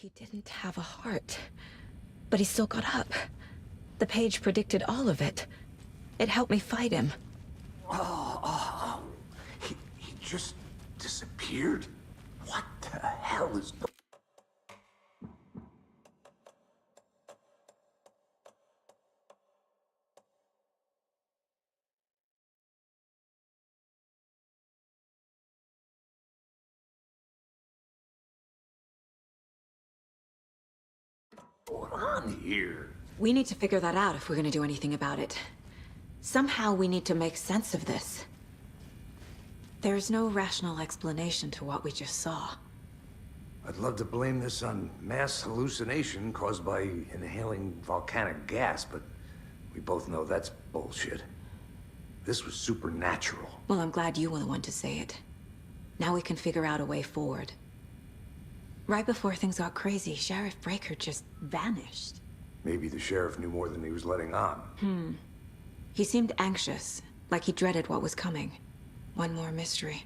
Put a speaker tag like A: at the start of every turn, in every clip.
A: He didn't have a heart, but he still got up. The page predicted all of it. It helped me fight him.
B: Oh. He just disappeared? What the hell is going on here?
A: We need to figure that out if we're gonna do anything about it. Somehow we need to make sense of this. There's no rational explanation to what we just saw.
B: I'd love to blame this on mass hallucination caused by inhaling volcanic gas, but we both know that's bullshit. This was supernatural.
A: Well, I'm glad you were the one to say it. Now we can figure out a way forward. Right before things got crazy, Sheriff Breaker just vanished.
B: Maybe the sheriff knew more than he was letting on.
A: He seemed anxious, like he dreaded what was coming. One more mystery.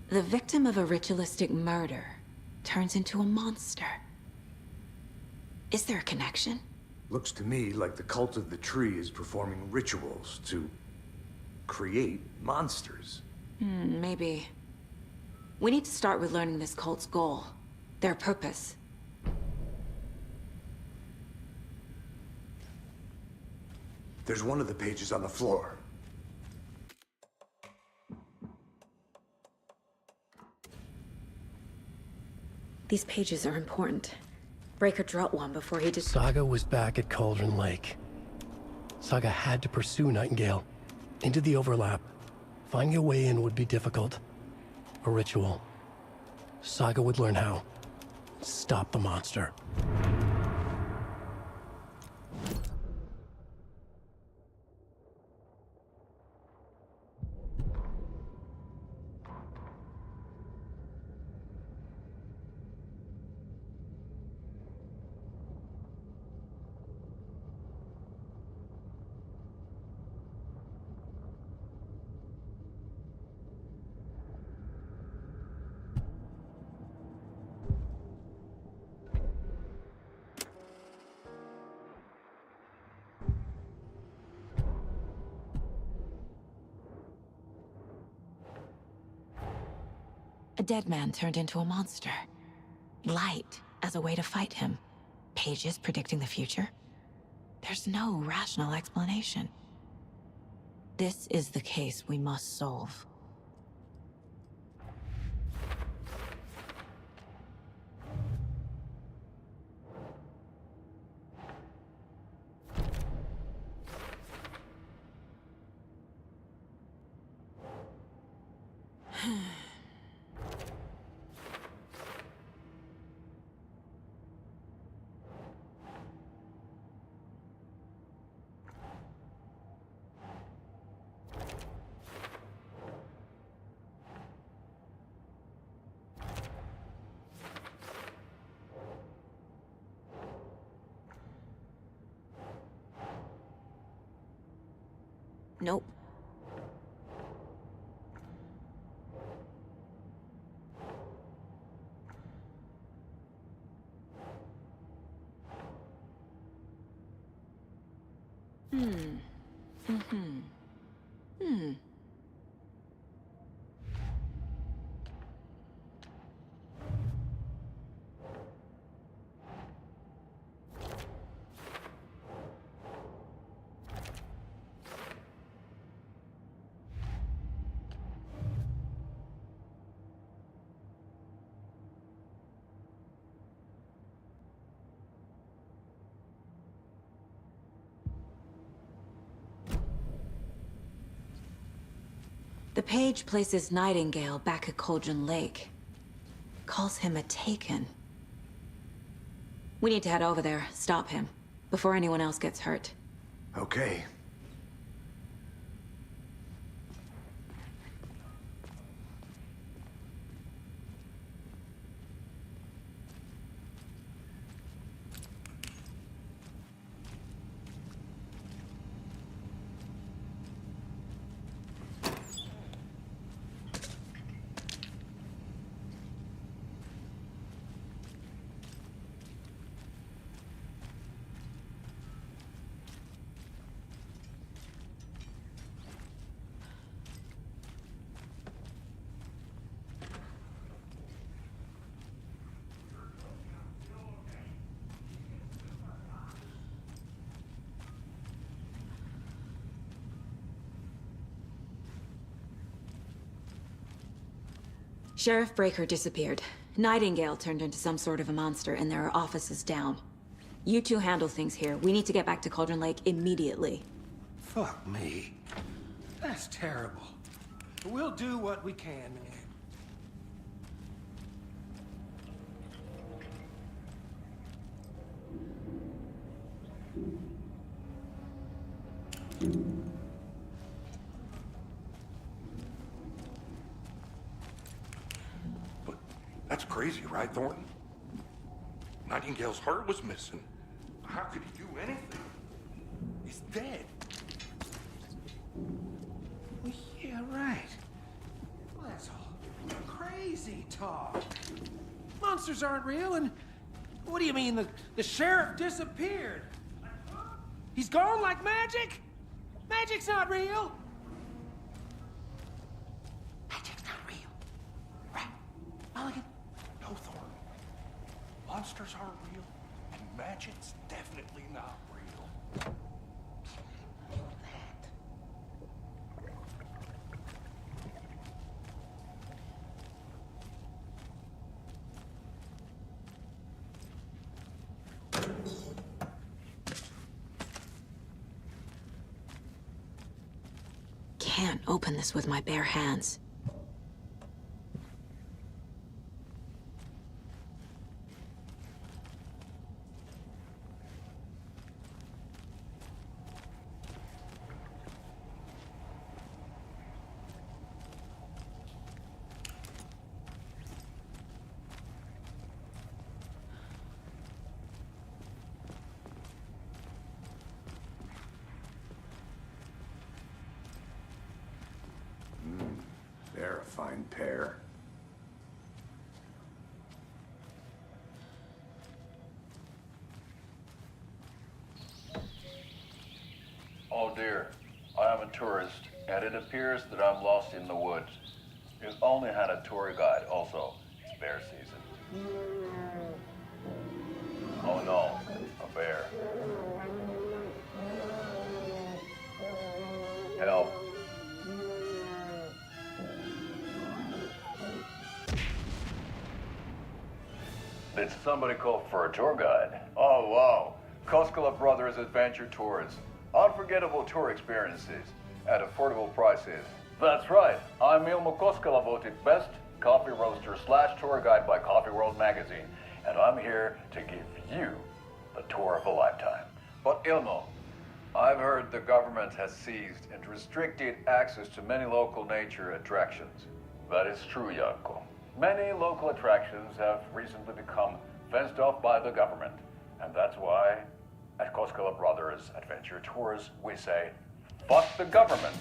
A: The victim of a ritualistic murder turns into a monster. Is there a connection?
B: Looks to me like the cult of the tree is performing rituals to create monsters.
A: Maybe. We need to start with learning this cult's goal, their purpose.
B: There's one of the pages on the floor.
A: These pages are important. Breaker dropped one before he did.
C: Saga was back at Cauldron Lake. Saga had to pursue Nightingale into the overlap. Finding a way in would be difficult. A ritual. Saga would learn how. Stop the monster.
A: A dead man turned into a monster. Light as a way to fight him. Pages predicting the future? There's no rational explanation. This is the case we must solve. Nope. The page places Nightingale back at Cauldron Lake. Calls him a Taken. We need to head over there, stop him, before anyone else gets hurt.
B: Okay.
A: Sheriff Breaker disappeared. Nightingale turned into some sort of a monster, and there are offices down. You two handle things here. We need to get back to Cauldron Lake immediately.
D: Fuck me. That's terrible. We'll do what we can, man.
E: But that's crazy, right, Thornton? Nightingale's heart was missing. How could he do anything? He's dead.
D: Well, yeah, right. Well, that's all crazy talk. Monsters aren't real, and what do you mean the sheriff disappeared? He's gone like magic? Magic's not real. Magic's not real. Right, Mulligan?
E: No, Thornton. Monsters aren't real, and magic's definitely not real.
A: Can't open this with my bare hands.
B: They're a fine pair.
F: Oh dear, I am a tourist, and it appears that I'm lost in the woods. You only had a tour guide, also. Bear season. Oh no, a bear. Help. Did somebody call for a tour guide? Oh wow, Koskela Brothers Adventure Tours. Unforgettable tour experiences at affordable prices. That's right, I'm Ilmo Koskela, voted best coffee roaster / tour guide by Coffee World magazine, and I'm here to give you the tour of a lifetime. But Ilmo, I've heard the government has seized and restricted access to many local nature attractions. That is true, Janko. Many local attractions have recently become fenced off by the government, and that's why at Koskela Brothers Adventure Tours, we say, fuck the government.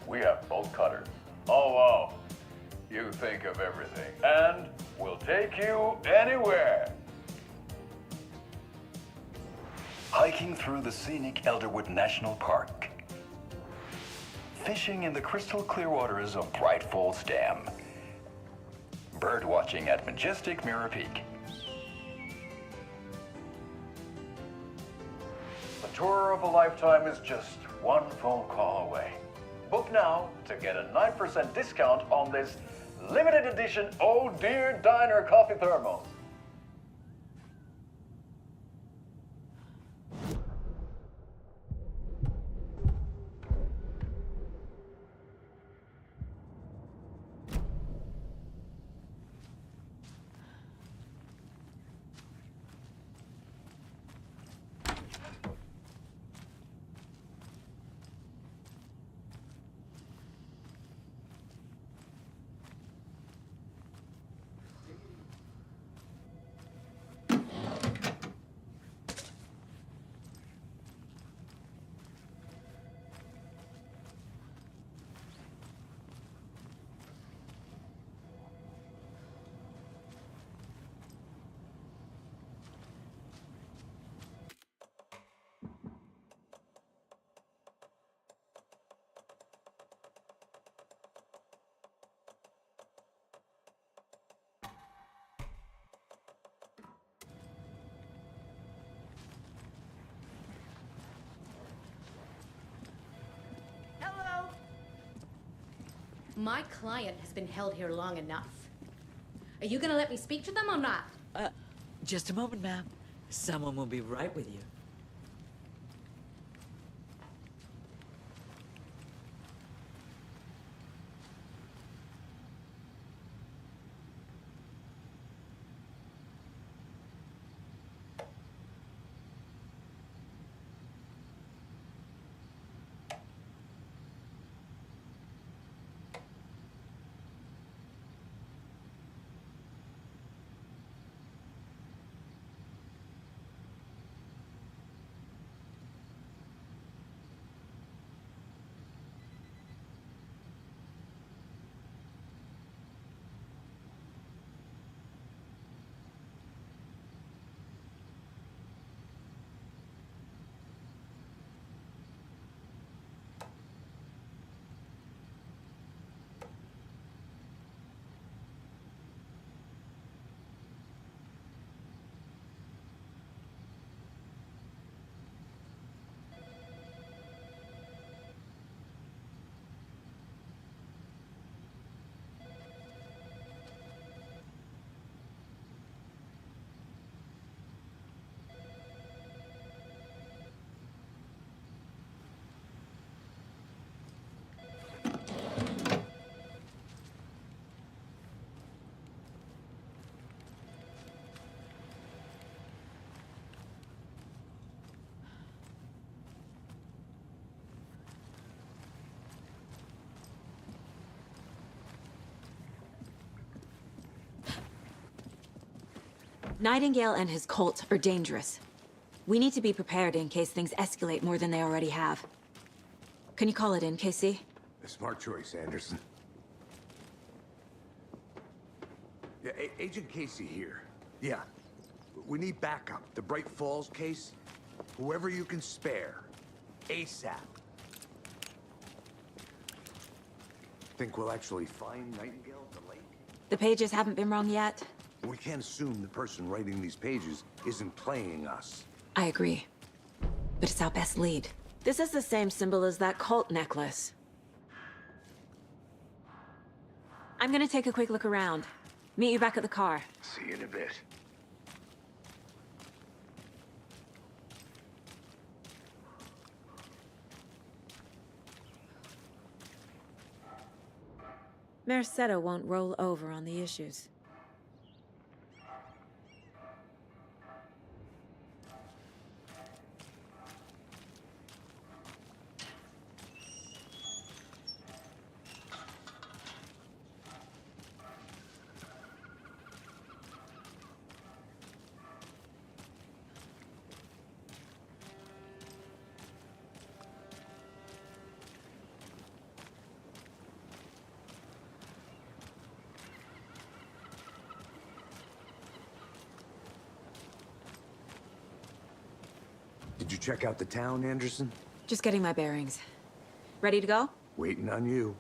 F: We have bolt cutters. Oh, wow. You think of everything. And we'll take you anywhere. Hiking through the scenic Elderwood National Park. Fishing in the crystal clear waters of Bright Falls Dam. Bird watching at majestic Mirror Peak. The tour of a lifetime is just one phone call away. Book now to get a 9% discount on this limited edition Oh Dear Diner coffee thermos.
G: My client has been held here long enough. Are you gonna let me speak to them or not?
H: Just a moment, ma'am. Someone will be right with you.
A: Nightingale and his cult are dangerous. We need to be prepared in case things escalate more than they already have. Can you call it in, KC?
B: A smart choice, Anderson. Yeah, Agent Casey here. Yeah. We need backup. The Bright Falls case. Whoever you can spare. ASAP. Think we'll actually find Nightingale at the lake?
A: The pages haven't been wrong yet.
B: We can't assume the person writing these pages isn't playing us.
A: I agree. But it's our best lead. This is the same symbol as that cult necklace. I'm gonna take a quick look around. Meet you back at the car.
B: See you in a bit.
A: Mercado won't roll over on the issues.
B: Did you check out the town, Anderson?
A: Just getting my bearings. Ready to go?
B: Waiting on you.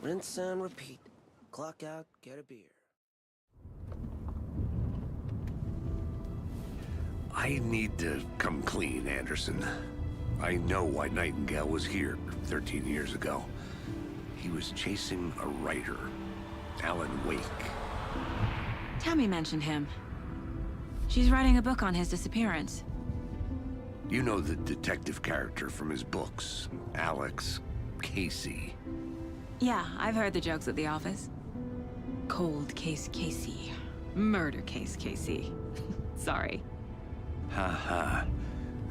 I: Rinse and repeat. Clock out, get a beer.
B: I need to come clean, Anderson. I know why Nightingale was here 13 years ago. He was chasing a writer, Alan Wake.
A: Tammy mentioned him. She's writing a book on his disappearance.
B: You know the detective character from his books, Alex Casey.
A: Yeah, I've heard the jokes at the office. Cold case Casey. Murder case Casey. Sorry.
B: Haha.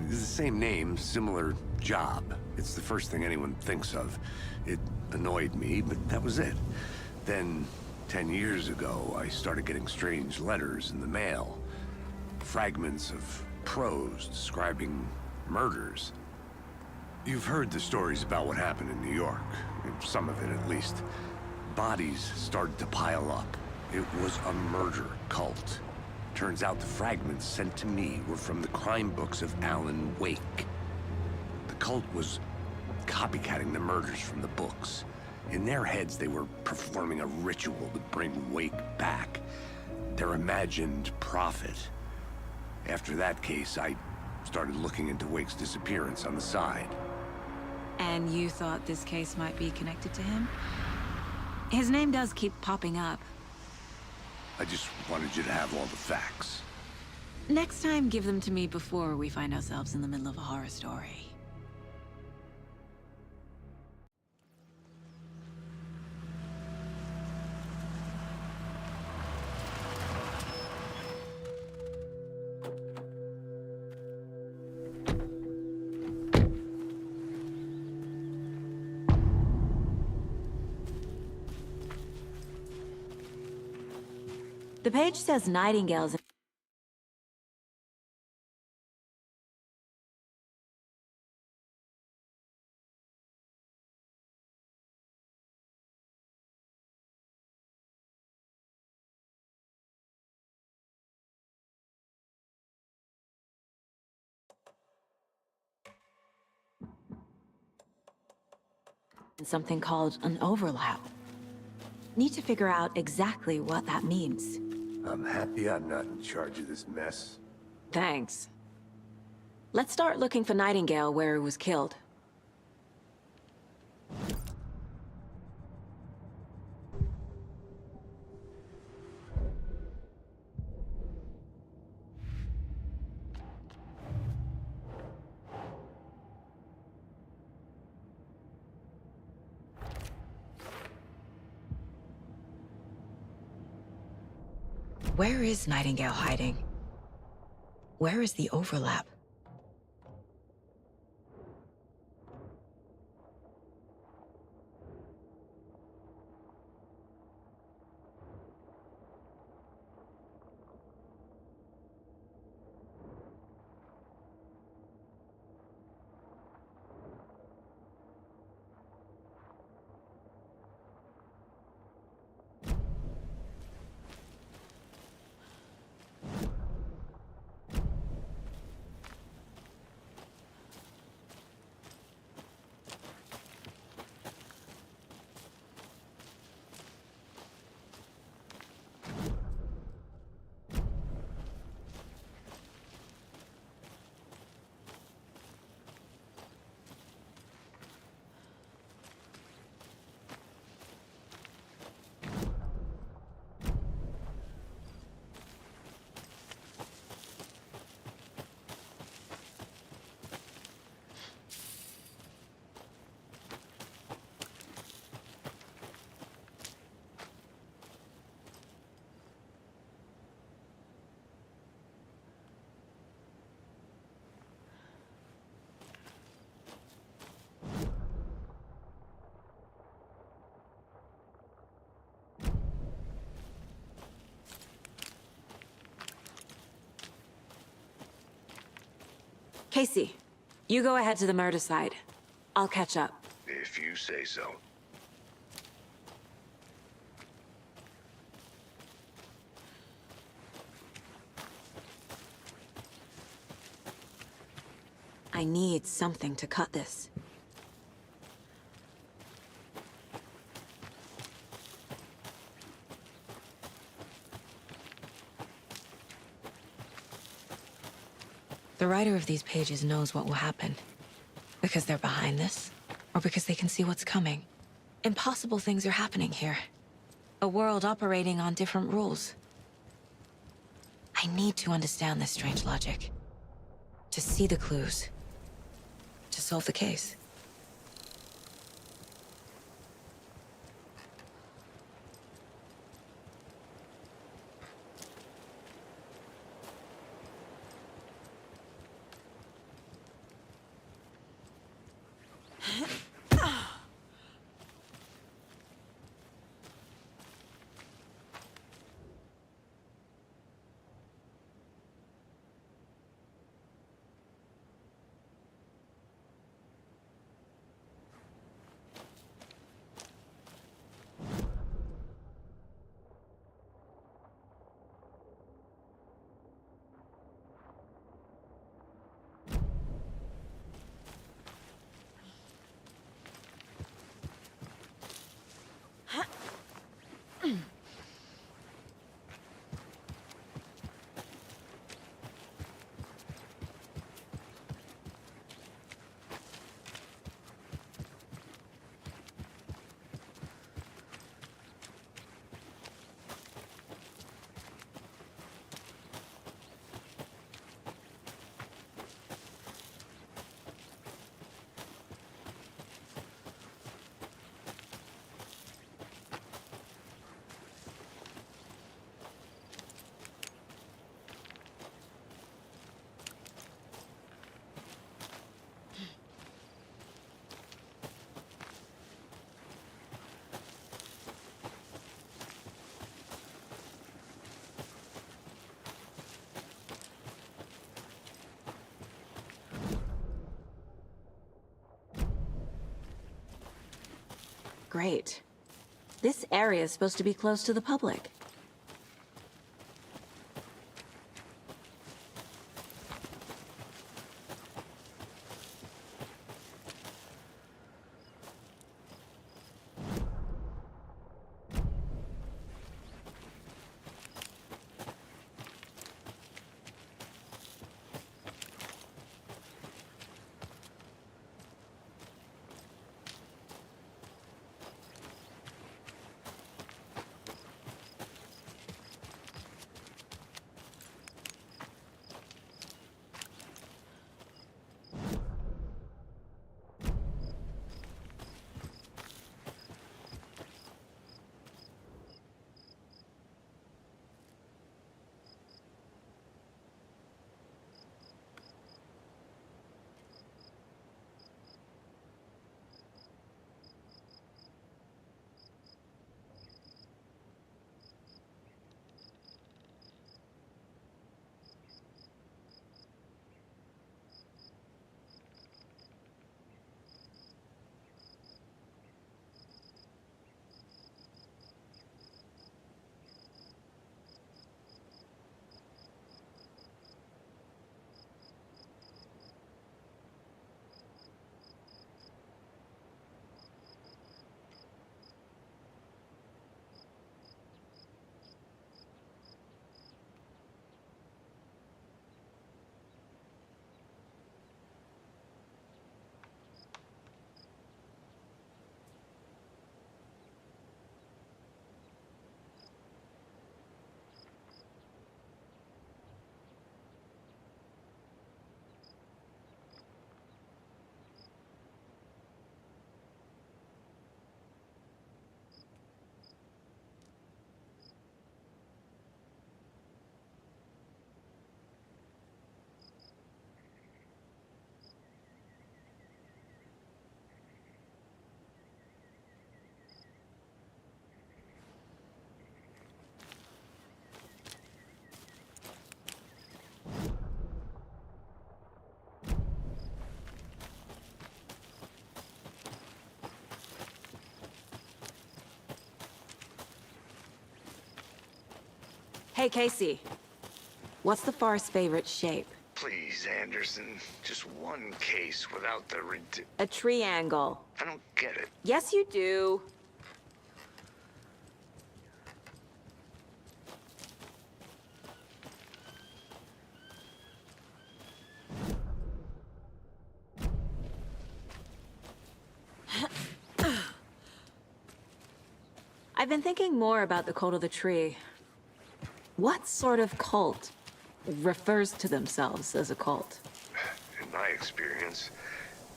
B: It's the same name, similar job. It's the first thing anyone thinks of. It annoyed me, but that was it. Then, 10 years ago, I started getting strange letters in the mail. Fragments of prose describing murders. You've heard the stories about what happened in New York. Some of it, at least. Bodies started to pile up. It was a murder cult. Turns out the fragments sent to me were from the crime books of Alan Wake. The cult was copycatting the murders from the books. In their heads, they were performing a ritual to bring Wake back. Their imagined prophet. After that case, I started looking into Wake's disappearance on the side.
A: And you thought this case might be connected to him? His name does keep popping up.
B: I just wanted you to have all the facts.
A: Next time, give them to me before we find ourselves in the middle of a horror story. The page says Nightingale's. Something called an overlap. Need to figure out exactly what that means.
B: I'm happy I'm not in charge of this mess.
A: Thanks. Let's start looking for Nightingale where he was killed. Where is Nightingale hiding? Where is the overlap? Casey, you go ahead to the murder side. I'll catch up.
B: If you say so.
A: I need something to cut this. The writer of these pages knows what will happen. Because they're behind this, or because they can see what's coming. Impossible things are happening here. A world operating on different rules. I need to understand this strange logic. To see the clues. To solve the case. great. This area is supposed to be close to the public. Hey, Casey. What's the far's favorite shape?
B: Please, Anderson. Just one case without the
A: A triangle.
B: I don't get it.
A: Yes, you do. I've been thinking more about the cult of the tree. What sort of cult refers to themselves as a cult?
B: In my experience,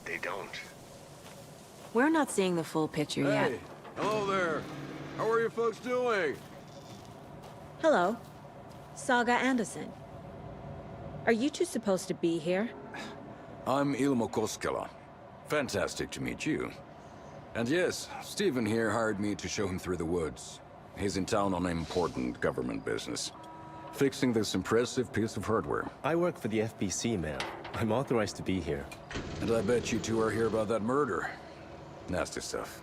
B: they don't.
A: We're not seeing the full picture yet.
J: Hey, hello there. How are you folks doing?
A: Hello. Saga Anderson. Are you two supposed to be here?
J: I'm Ilmo Koskela. Fantastic to meet you. And yes, Stephen here hired me to show him through the woods. He's in town on important government business. Fixing this impressive piece of hardware.
K: I work for the FBC, ma'am. I'm authorized to be here.
J: And I bet you two are here about that murder. Nasty stuff.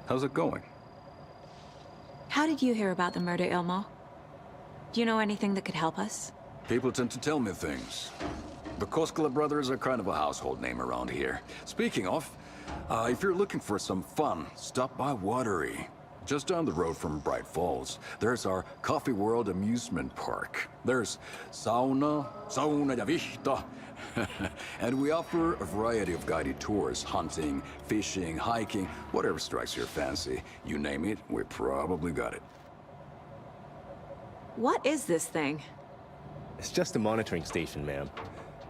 J: How's it going?
A: How did you hear about the murder, Ilmo? Do you know anything that could help us?
J: People tend to tell me things. The Koskela brothers are kind of a household name around here. Speaking of, if you're looking for some fun, stop by Watery. Just down the road from Bright Falls, there's our Coffee World amusement park. There's sauna ja vihta. And we offer a variety of guided tours, hunting, fishing, hiking, whatever strikes your fancy. You name it, we probably got it.
A: What is this thing?
K: It's just a monitoring station, ma'am.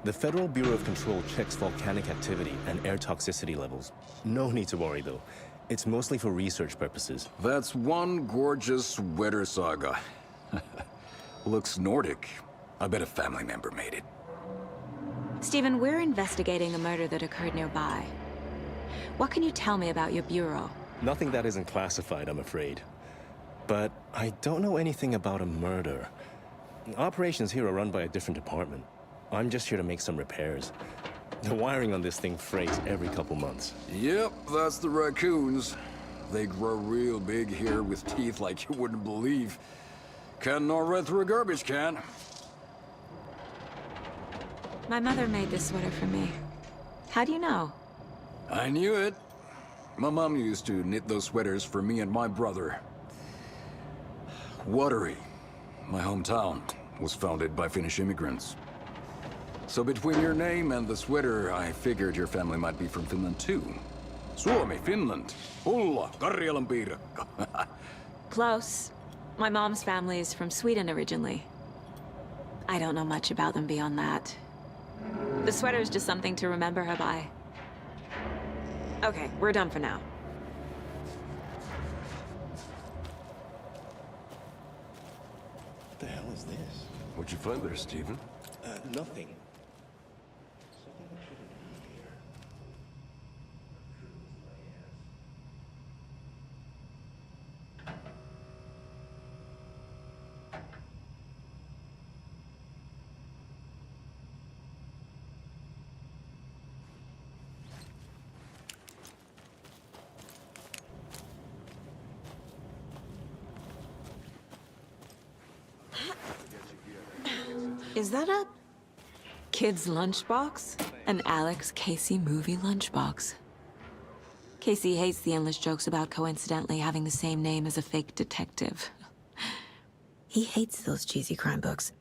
K: The Federal Bureau of Control checks volcanic activity and air toxicity levels. No need to worry, though. It's mostly for research purposes.
J: That's one gorgeous weather saga. Looks Nordic. I bet a family member made it.
A: Stephen, we're investigating a murder that occurred nearby. What can you tell me about your bureau?
K: Nothing that isn't classified, I'm afraid. But I don't know anything about a murder. Operations here are run by a different department. I'm just here to make some repairs. The wiring on this thing frays every couple months.
J: Yep, that's the raccoons. They grow real big here with teeth like you wouldn't believe. Can't gnaw right through a garbage can.
A: My mother made this sweater for me. How do you know?
J: I knew it. My mom used to knit those sweaters for me and my brother. Watery, my hometown, was founded by Finnish immigrants. So between your name and the sweater, I figured your family might be from Finland too. Suomi, Finland. Ulla, Karjalan piirakka.
A: Close. My mom's family is from Sweden originally. I don't know much about them beyond that. The sweater is just something to remember her by. Okay, we're done for now.
K: What the hell is this?
E: What'd you find there, Stephen?
K: Nothing.
A: Is that a kid's lunchbox? An Alex Casey movie lunchbox. Casey hates the endless jokes about coincidentally having the same name as a fake detective. He hates those cheesy crime books,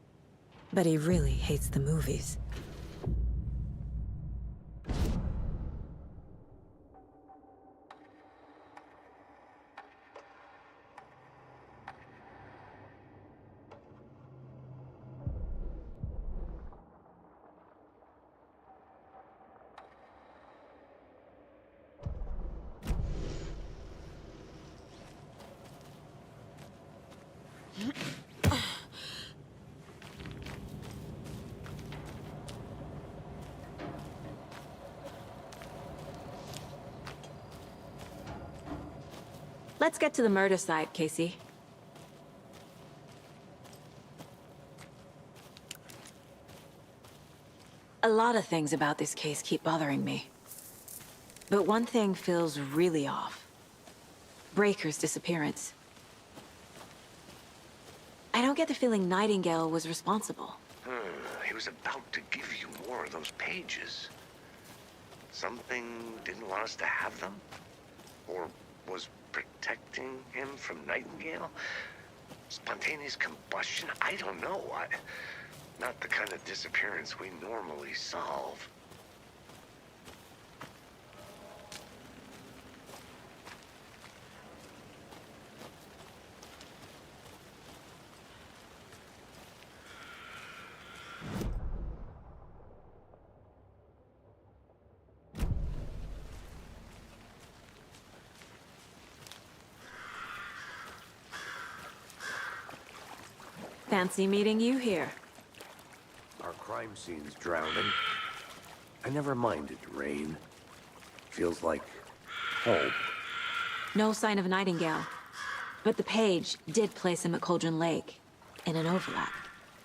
A: but he really hates the movies. Let's get to the murder site, Casey. A lot of things about this case keep bothering me. But one thing feels really off. Breaker's disappearance. I don't get the feeling Nightingale was responsible.
B: He was about to give you more of those pages. Something didn't want us to have them? Or was protecting him from Nightingale? Spontaneous combustion? I don't know. Not the kind of disappearance we normally solve.
A: Fancy meeting you here.
B: Our crime scene's drowning. I never minded rain. Feels like home.
A: No sign of Nightingale. But the page did place him at Cauldron Lake, in an overlap.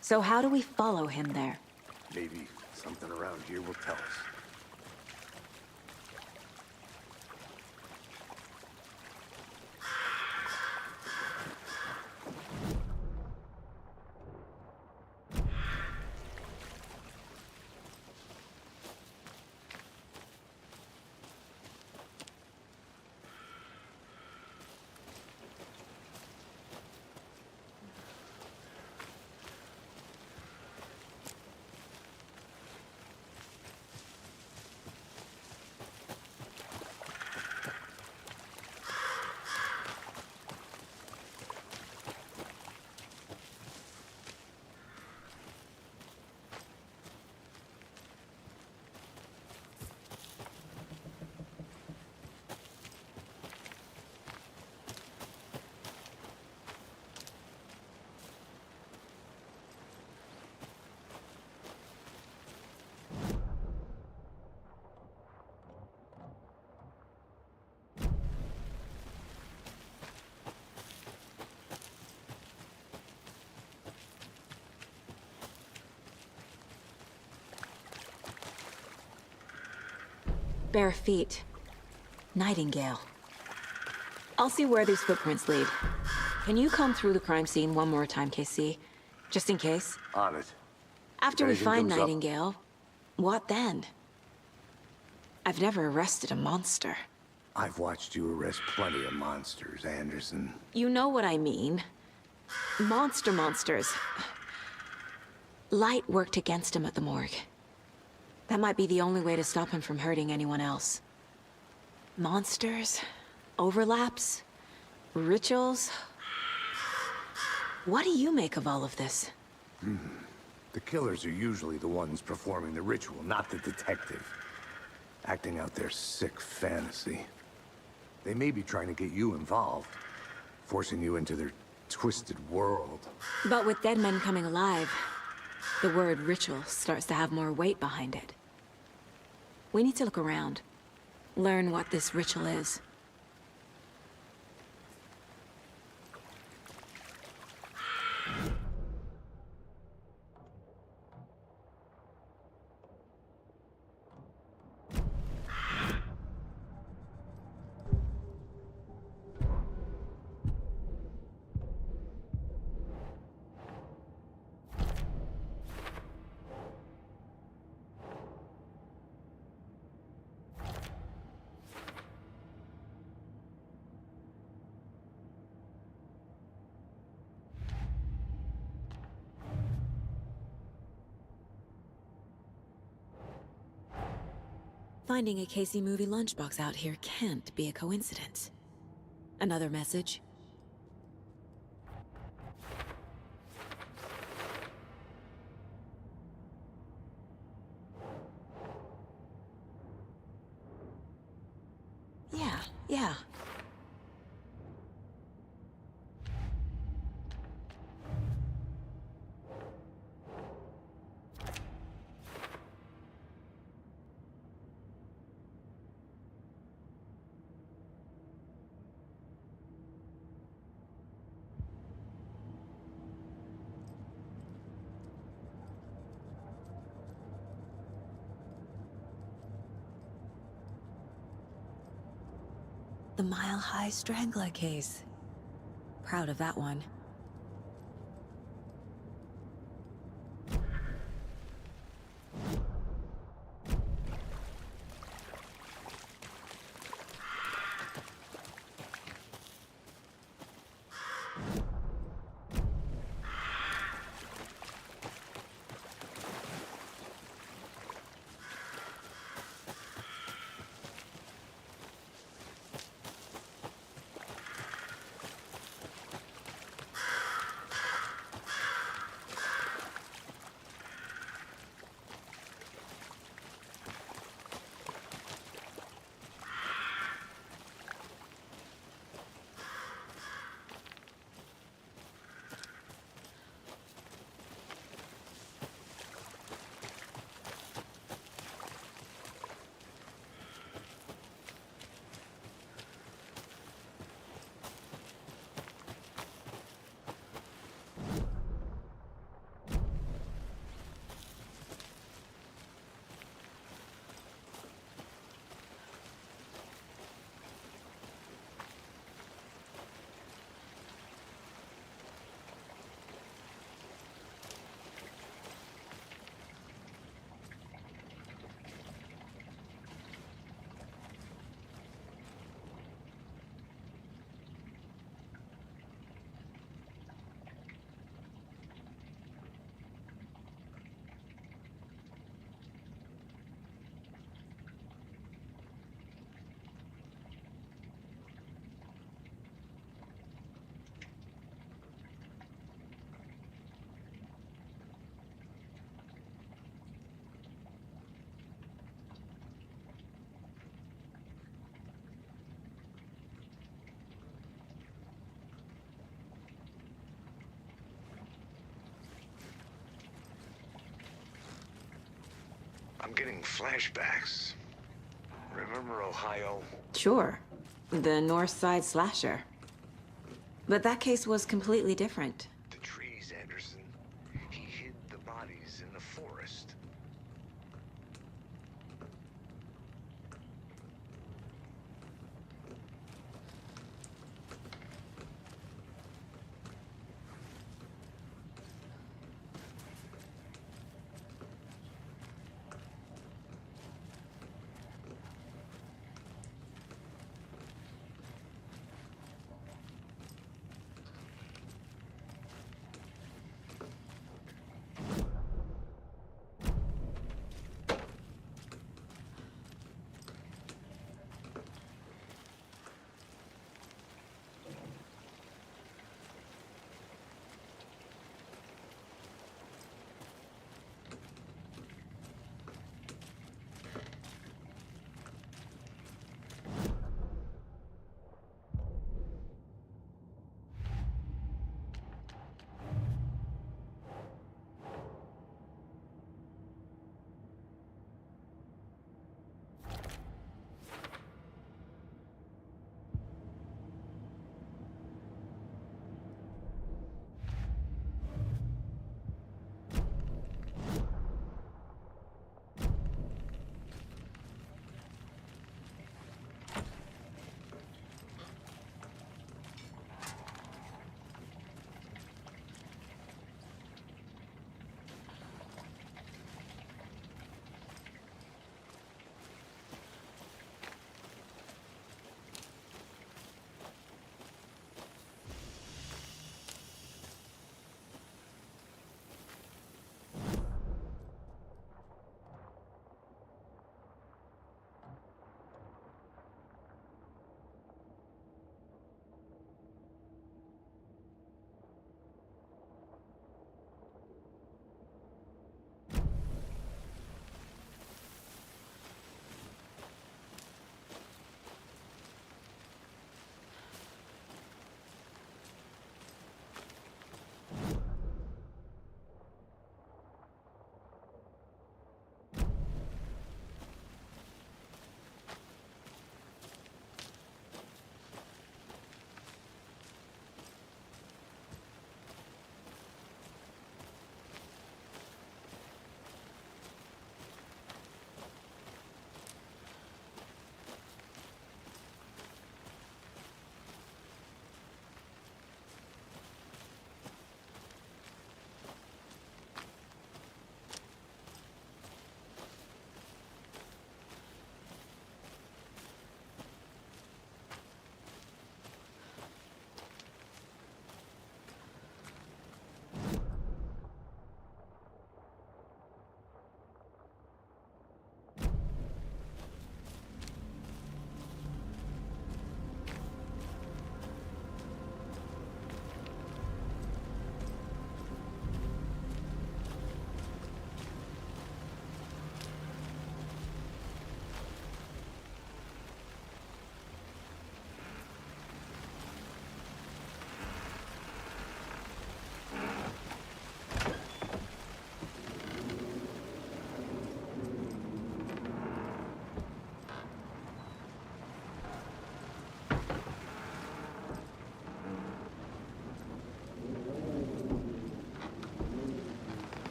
A: So how do we follow him there?
B: Maybe something around here will tell us.
A: Bare feet. Nightingale. I'll see where these footprints lead. Can you comb through the crime scene one more time, KC? Just in case?
B: On it.
A: After we
B: Anything
A: find
B: comes up-
A: Nightingale, what then? I've never arrested a monster.
B: I've watched you arrest plenty of monsters, Anderson.
A: You know what I mean. Monsters. Light worked against him at the morgue. That might be the only way to stop him from hurting anyone else. Monsters? Overlaps? Rituals? What do you make of all of this?
B: The killers are usually the ones performing the ritual, not the detective. Acting out their sick fantasy. They may be trying to get you involved, forcing you into their twisted world.
A: But with dead men coming alive, the word ritual starts to have more weight behind it. We need to look around. Learn what this ritual is. Finding a Casey movie lunchbox out here can't be a coincidence. Another message? Yeah. The Mile High Strangler case. Proud of that one.
B: I'm getting flashbacks. Remember Ohio?
A: Sure. The North Side slasher. But that case was completely different.
B: The trees, Anderson. He hid the bodies in the forest.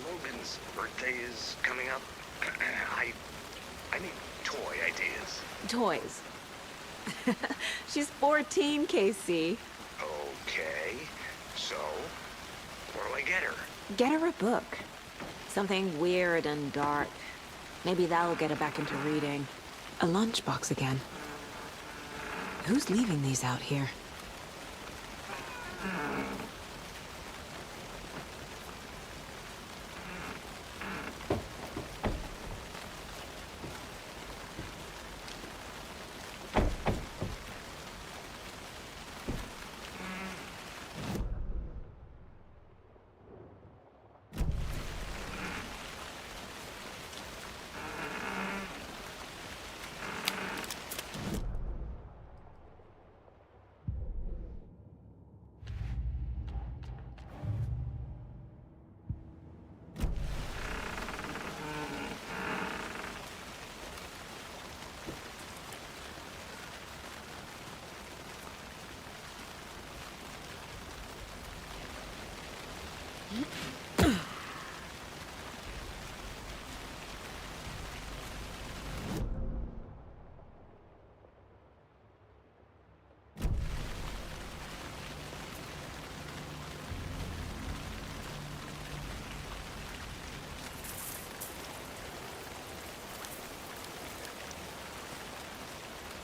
B: Logan's birthday is coming up. I need toy ideas.
A: Toys. She's 14, Casey.
B: Okay, so what'll I get her?
A: Get her a book. Something weird and dark. Maybe that'll get her back into reading. A lunchbox again. Who's leaving these out here?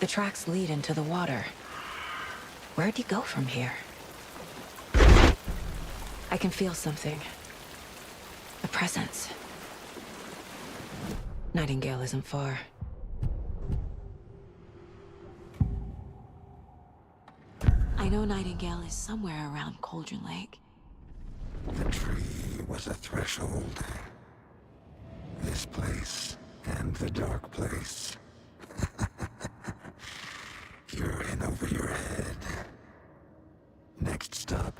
A: The tracks lead into the water. Where'd he go from here? I can feel something. A presence. Nightingale isn't far. I know Nightingale is somewhere around Cauldron Lake.
B: The tree was a threshold. This place and the dark place. You're in over your head. Next stop,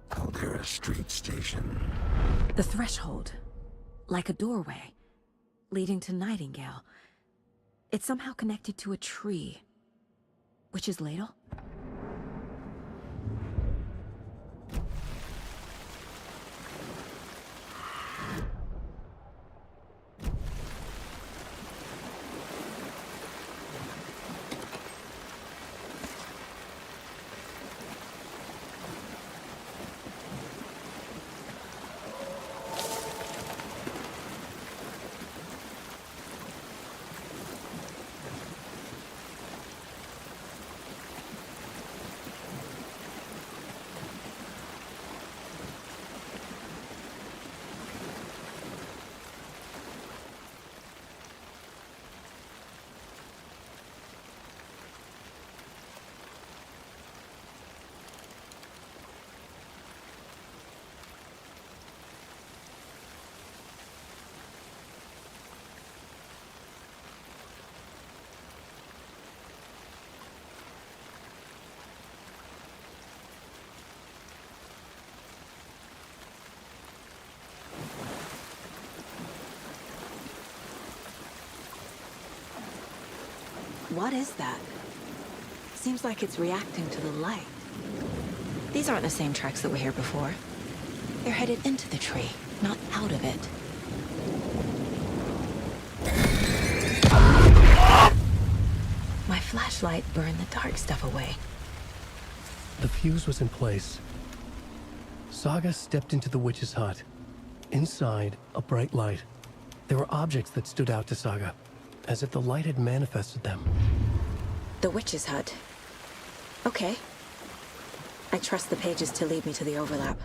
B: Caldera Street Station.
A: The threshold. Like a doorway. Leading to Nightingale. It's somehow connected to a tree. Witch's Ladle? What is that? Seems like it's reacting to the light. These aren't the same tracks that were here before. They're headed into the tree, not out of it. My flashlight burned the dark stuff away.
C: The fuse was in place. Saga stepped into the witch's hut. Inside, a bright light. There were objects that stood out to Saga, as if the light had manifested them.
A: The witch's hut. Okay. I trust the pages to lead me to the overlap.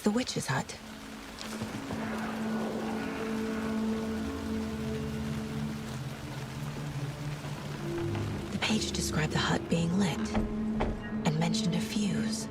A: the witch's hut. The page described the hut being lit and mentioned a fuse.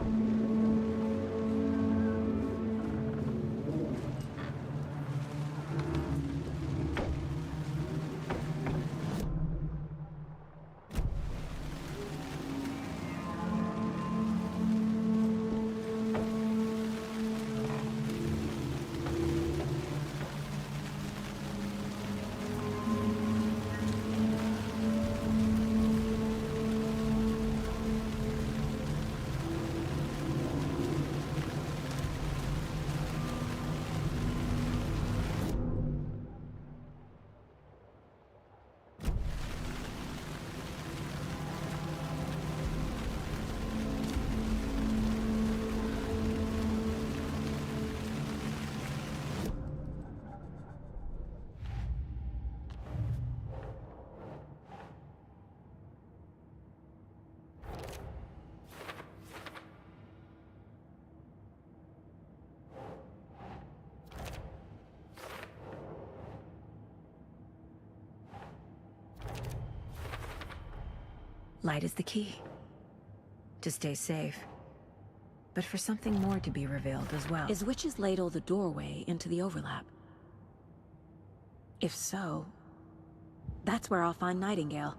A: Light is the key. To stay safe. But for something more to be revealed as well. Is Witch's Ladle the doorway into the overlap? If so, that's where I'll find Nightingale.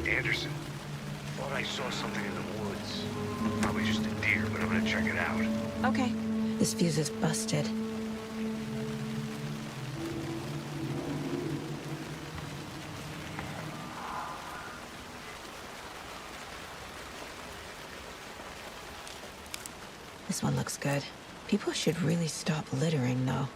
B: Anderson, thought I saw something in the woods. Probably just a deer, but I'm gonna check it out.
A: Okay. This fuse is busted. This one looks good. People should really stop littering, though.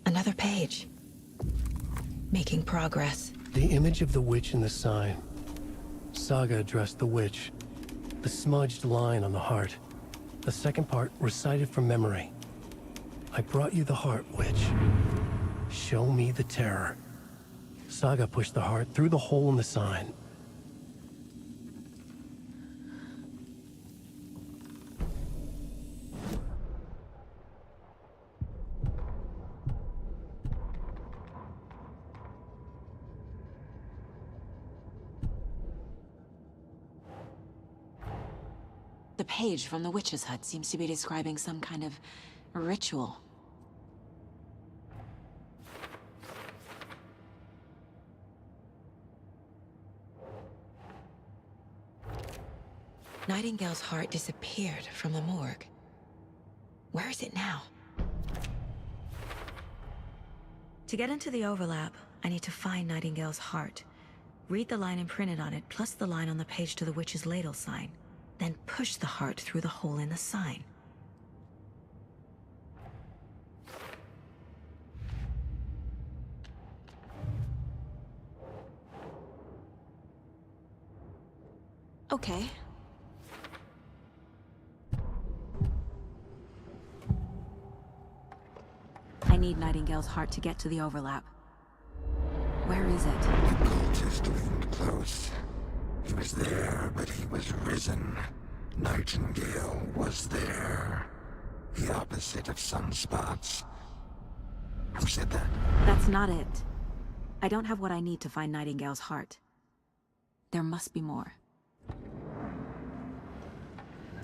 A: Another page. Making progress.
C: The image of the witch in the sign. Saga addressed the witch. The smudged line on the heart. The second part recited from memory. I brought you the heart, witch. Show me the terror. Saga pushed the heart through the hole in the sign.
A: The page from the witch's hut seems to be describing some kind of ritual. Nightingale's heart disappeared from the morgue. Where is it now? To get into the overlap, I need to find Nightingale's heart. Read the line imprinted on it, plus the line on the page to the witch's ladle sign. Then push the heart through the hole in the sign. Okay. I need Nightingale's heart to get to the overlap. Where is it?
L: The cultist leaned close. He was there, but he was risen. Nightingale was there. The opposite of sunspots. Who said that?
A: That's not it. I don't have what I need to find Nightingale's heart. There must be more.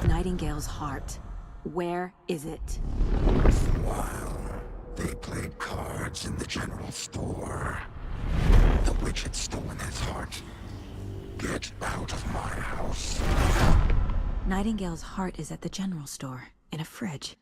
A: Nightingale's heart. Where is it?
L: While they played cards in the general store, the witch had stolen his heart. Get out of my house.
A: Nightingale's heart is at the general store, in a fridge.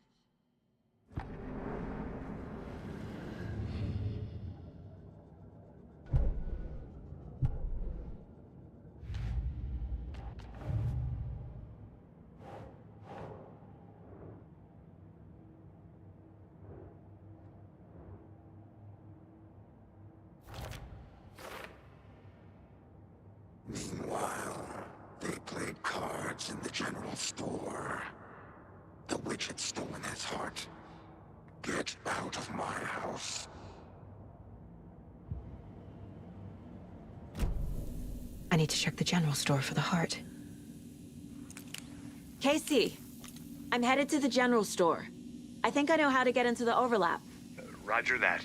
L: Meanwhile, they played cards in the general store. The witch had stolen his heart. Get out of my house.
A: I need to check the general store for the heart. Casey, I'm headed to the general store. I think I know how to get into the overlap.
B: Roger that.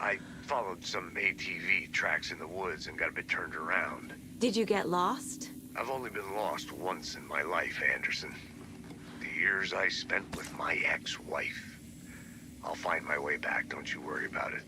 B: I followed some ATV tracks in the woods and got a bit turned around.
A: Did you get lost?
B: I've only been lost once in my life, Anderson. The years I spent with my ex-wife. I'll find my way back, don't you worry about it.